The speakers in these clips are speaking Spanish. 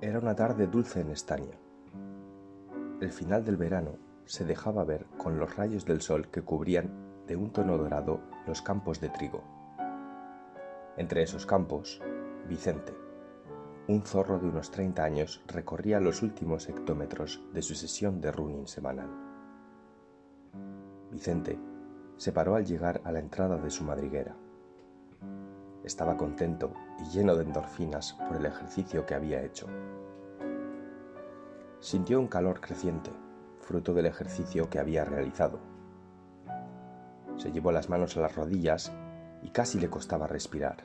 Era una tarde dulce en Estania. El final del verano se dejaba ver con los rayos del sol que cubrían de un tono dorado los campos de trigo. Entre esos campos, Vicente, un zorro de unos 30 años, recorría los últimos hectómetros de su sesión de running semanal. Vicente se paró al llegar a la entrada de su madriguera. Estaba contento y lleno de endorfinas por el ejercicio que había hecho. Sintió un calor creciente, fruto del ejercicio que había realizado. Se llevó las manos a las rodillas y casi le costaba respirar.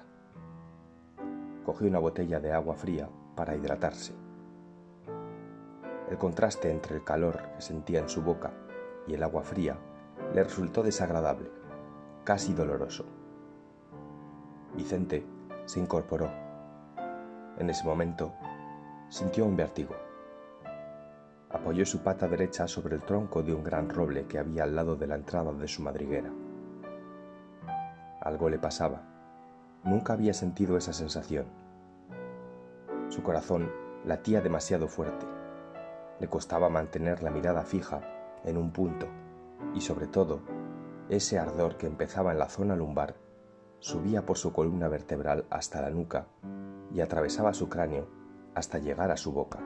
Cogió una botella de agua fría para hidratarse. El contraste entre el calor que sentía en su boca y el agua fría le resultó desagradable, casi doloroso. Vicente se incorporó. En ese momento sintió un vértigo. Apoyó su pata derecha sobre el tronco de un gran roble que había al lado de la entrada de su madriguera. Algo le pasaba. Nunca había sentido esa sensación. Su corazón latía demasiado fuerte. Le costaba mantener la mirada fija en un punto y, sobre todo, ese ardor que empezaba en la zona lumbar subía por su columna vertebral hasta la nuca y atravesaba su cráneo hasta llegar a su boca.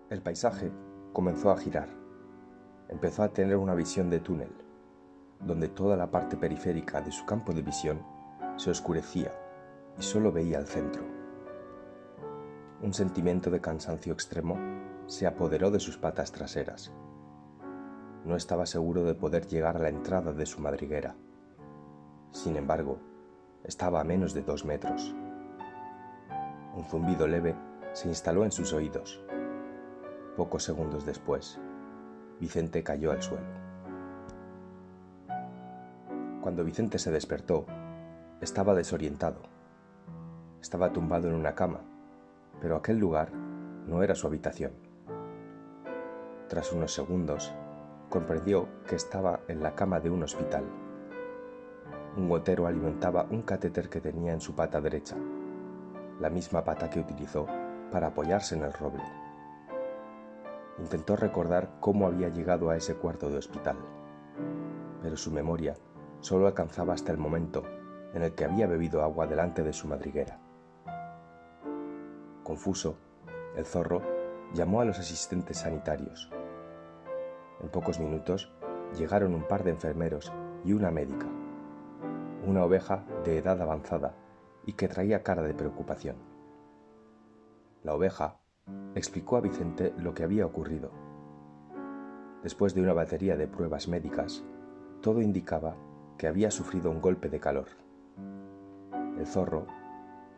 El paisaje comenzó a girar. Empezó a tener una visión de túnel, donde toda la parte periférica de su campo de visión se oscurecía y solo veía el centro. Un sentimiento de cansancio extremo se apoderó de sus patas traseras. No estaba seguro de poder llegar a la entrada de su madriguera. Sin embargo, estaba a menos de 2 metros. Un zumbido leve se instaló en sus oídos. Pocos segundos después, Vicente cayó al suelo. Cuando Vicente se despertó, estaba desorientado. Estaba tumbado en una cama, pero aquel lugar no era su habitación. Tras unos segundos, comprendió que estaba en la cama de un hospital. Un gotero alimentaba un catéter que tenía en su pata derecha, la misma pata que utilizó para apoyarse en el roble. Intentó recordar cómo había llegado a ese cuarto de hospital, pero su memoria solo alcanzaba hasta el momento en el que había bebido agua delante de su madriguera. Confuso, el zorro llamó a los asistentes sanitarios. En pocos minutos llegaron un par de enfermeros y una médica, una oveja de edad avanzada y que traía cara de preocupación. La oveja explicó a Vicente lo que había ocurrido. Después de una batería de pruebas médicas, todo indicaba que había sufrido un golpe de calor. El zorro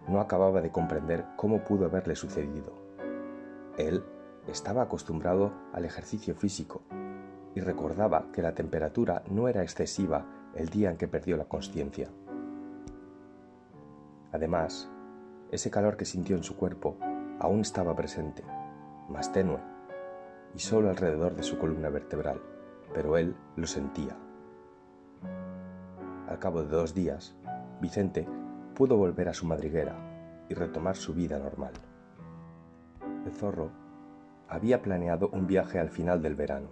no acababa de comprender cómo pudo haberle sucedido. Él estaba acostumbrado al ejercicio físico y recordaba que la temperatura no era excesiva el día en que perdió la consciencia. Además, ese calor que sintió en su cuerpo aún estaba presente, más tenue, y solo alrededor de su columna vertebral, pero él lo sentía. Al cabo de 2 días, Vicente pudo volver a su madriguera y retomar su vida normal. El zorro había planeado un viaje al final del verano.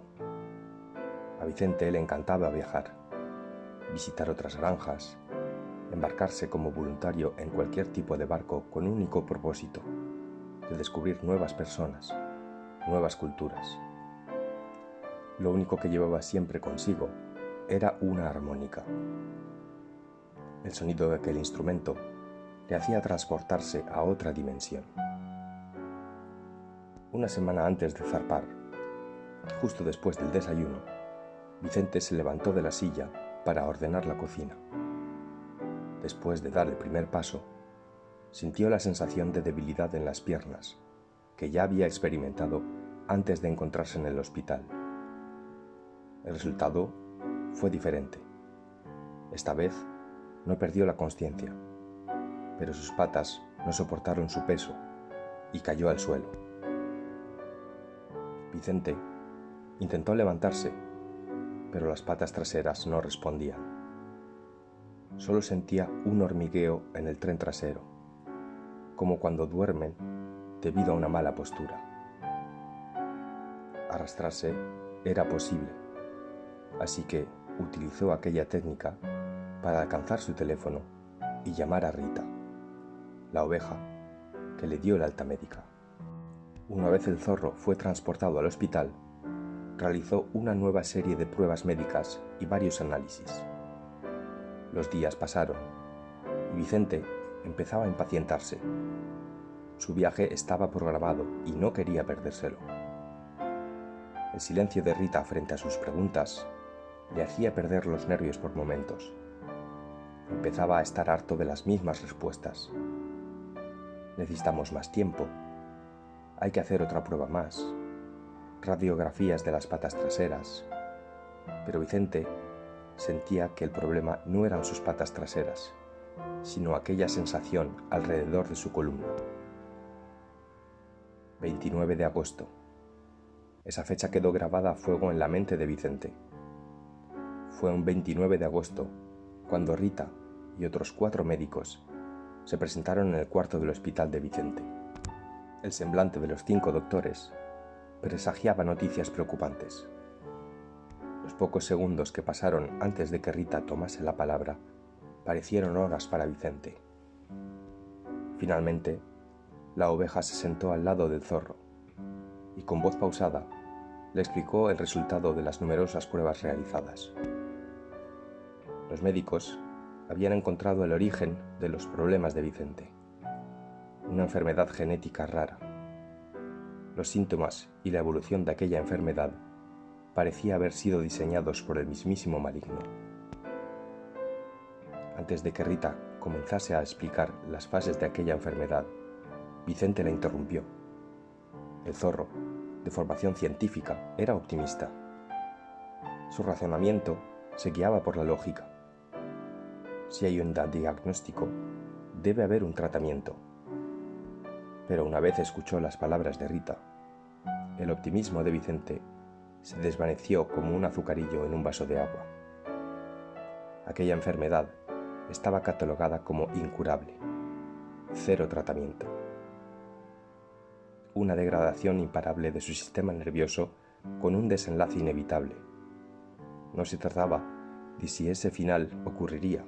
A Vicente le encantaba viajar, visitar otras granjas, embarcarse como voluntario en cualquier tipo de barco con un único propósito, de descubrir nuevas personas, nuevas culturas. Lo único que llevaba siempre consigo era una armónica. El sonido de aquel instrumento le hacía transportarse a otra dimensión. Una semana antes de zarpar, justo después del desayuno, Vicente se levantó de la silla para ordenar la cocina. Después de dar el primer paso, sintió la sensación de debilidad en las piernas, que ya había experimentado antes de encontrarse en el hospital. El resultado fue diferente. Esta vez no perdió la consciencia, pero sus patas no soportaron su peso y cayó al suelo. Vicente intentó levantarse, pero las patas traseras no respondían. Solo sentía un hormigueo en el tren trasero, como cuando duermen debido a una mala postura. Arrastrarse era posible, así que utilizó aquella técnica para alcanzar su teléfono y llamar a Rita, la oveja, que le dio el alta médica. Una vez el zorro fue transportado al hospital, realizó una nueva serie de pruebas médicas y varios análisis. Los días pasaron y Vicente empezaba a impacientarse. Su viaje estaba programado y no quería perdérselo. El silencio de Rita frente a sus preguntas le hacía perder los nervios por momentos. Empezaba a estar harto de las mismas respuestas. Necesitamos más tiempo. Hay que hacer otra prueba más. Radiografías de las patas traseras. Pero Vicente sentía que el problema no eran sus patas traseras, sino aquella sensación alrededor de su columna. 29 de agosto. Esa fecha quedó grabada a fuego en la mente de Vicente. Fue un 29 de agosto cuando Rita y otros 4 médicos se presentaron en el cuarto del hospital de Vicente. El semblante de los 5 doctores presagiaba noticias preocupantes. Los pocos segundos que pasaron antes de que Rita tomase la palabra parecieron horas para Vicente. Finalmente, la oveja se sentó al lado del zorro y con voz pausada le explicó el resultado de las numerosas pruebas realizadas. Los médicos habían encontrado el origen de los problemas de Vicente, una enfermedad genética rara. Los síntomas y la evolución de aquella enfermedad parecía haber sido diseñados por el mismísimo maligno. Antes de que Rita comenzase a explicar las fases de aquella enfermedad, Vicente la interrumpió. El zorro, de formación científica, era optimista. Su razonamiento se guiaba por la lógica. Si hay un diagnóstico, debe haber un tratamiento. Pero una vez escuchó las palabras de Rita, el optimismo de Vicente se desvaneció como un azucarillo en un vaso de agua. Aquella enfermedad estaba catalogada como incurable. 0 tratamiento. Una degradación imparable de su sistema nervioso con un desenlace inevitable. No se trataba de si ese final ocurriría,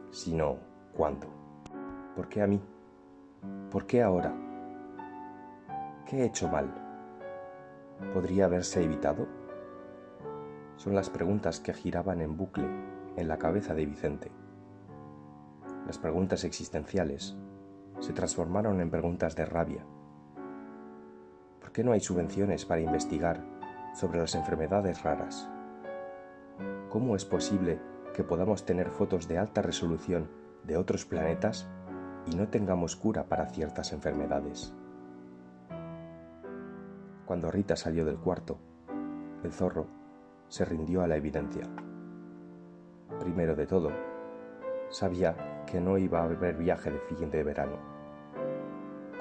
sino cuándo. ¿Por qué a mí? ¿Por qué ahora? ¿Qué he hecho mal? ¿Podría haberse evitado? Son las preguntas que giraban en bucle en la cabeza de Vicente. Las preguntas existenciales se transformaron en preguntas de rabia. ¿Por qué no hay subvenciones para investigar sobre las enfermedades raras? ¿Cómo es posible que podamos tener fotos de alta resolución de otros planetas y no tengamos cura para ciertas enfermedades? Cuando Rita salió del cuarto, el zorro se rindió a la evidencia. Primero de todo, sabía que no iba a haber viaje de fin de verano.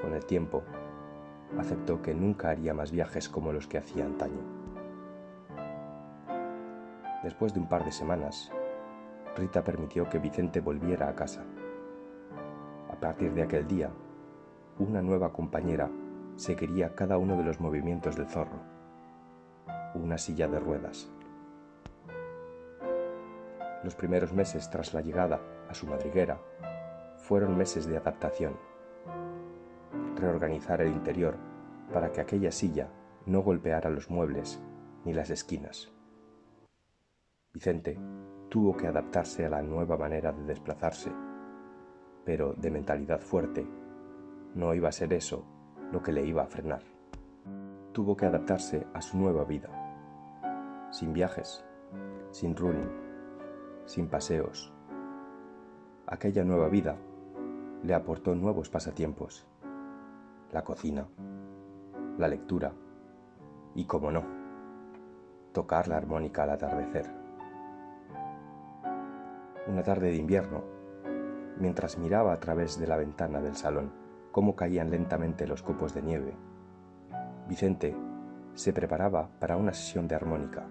Con el tiempo, aceptó que nunca haría más viajes como los que hacía antaño. Después de un par de semanas, Rita permitió que Vicente volviera a casa. A partir de aquel día, una nueva compañera seguiría cada uno de los movimientos del zorro. Una silla de ruedas. Los primeros meses tras la llegada a su madriguera fueron meses de adaptación. Reorganizar el interior para que aquella silla no golpeara los muebles ni las esquinas. Vicente tuvo que adaptarse a la nueva manera de desplazarse, pero de mentalidad fuerte, no iba a ser eso lo que le iba a frenar. Tuvo que adaptarse a su nueva vida, sin viajes, sin running, sin paseos. Aquella nueva vida le aportó nuevos pasatiempos, la cocina, la lectura y, cómo no, tocar la armónica al atardecer. Una tarde de invierno, mientras miraba a través de la ventana del salón cómo caían lentamente los copos de nieve, Vicente se preparaba para una sesión de armónica.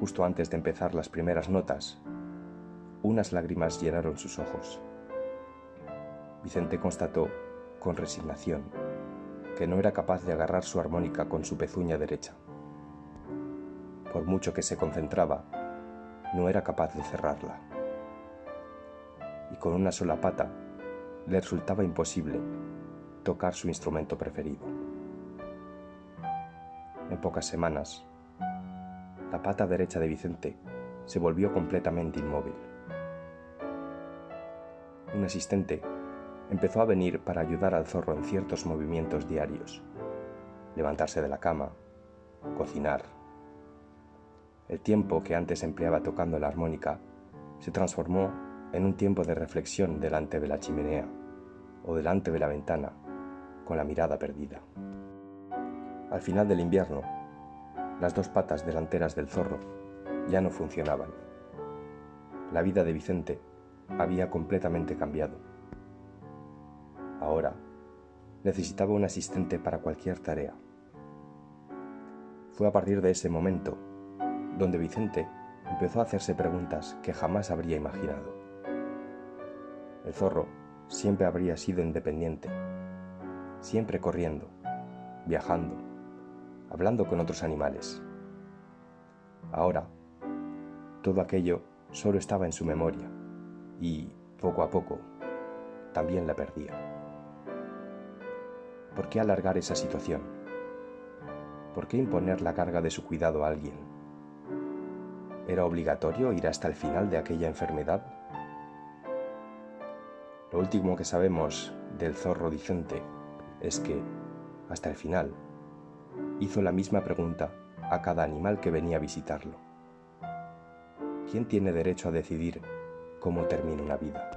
Justo antes de empezar las primeras notas, unas lágrimas llenaron sus ojos. Vicente constató con resignación, que no era capaz de agarrar su armónica con su pezuña derecha. Por mucho que se concentraba, no era capaz de cerrarla. Y con una sola pata le resultaba imposible tocar su instrumento preferido. En pocas semanas, la pata derecha de Vicente se volvió completamente inmóvil. Un asistente empezó a venir para ayudar al zorro en ciertos movimientos diarios: levantarse de la cama, cocinar. El tiempo que antes empleaba tocando la armónica se transformó en un tiempo de reflexión delante de la chimenea o delante de la ventana, con la mirada perdida. Al final del invierno, las dos patas delanteras del zorro ya no funcionaban. La vida de Vicente había completamente cambiado. Ahora necesitaba un asistente para cualquier tarea. Fue a partir de ese momento donde Vicente empezó a hacerse preguntas que jamás habría imaginado. El zorro siempre habría sido independiente, siempre corriendo, viajando, hablando con otros animales. Ahora, todo aquello solo estaba en su memoria y, poco a poco, también la perdía. ¿Por qué alargar esa situación? ¿Por qué imponer la carga de su cuidado a alguien? ¿Era obligatorio ir hasta el final de aquella enfermedad? Lo último que sabemos del zorro Vicente es que, hasta el final, hizo la misma pregunta a cada animal que venía a visitarlo. ¿Quién tiene derecho a decidir cómo termina una vida?